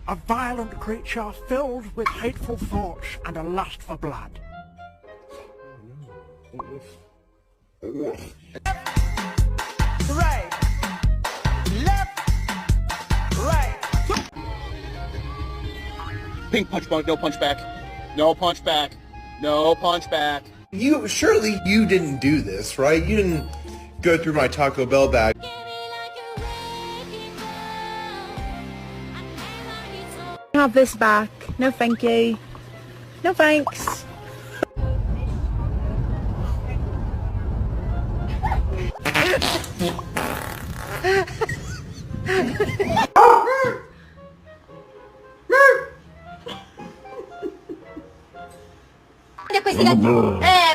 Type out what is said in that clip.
A violent creature filled with hateful thoughts and a lust for blood. Right. Left. Right. Pink punch bunk, no punch back. No punch back. No punch back. Surely you didn't do this, right? You didn't go through my Taco Bell bag. Have this back. No thank you. No thanks. Questi gatti.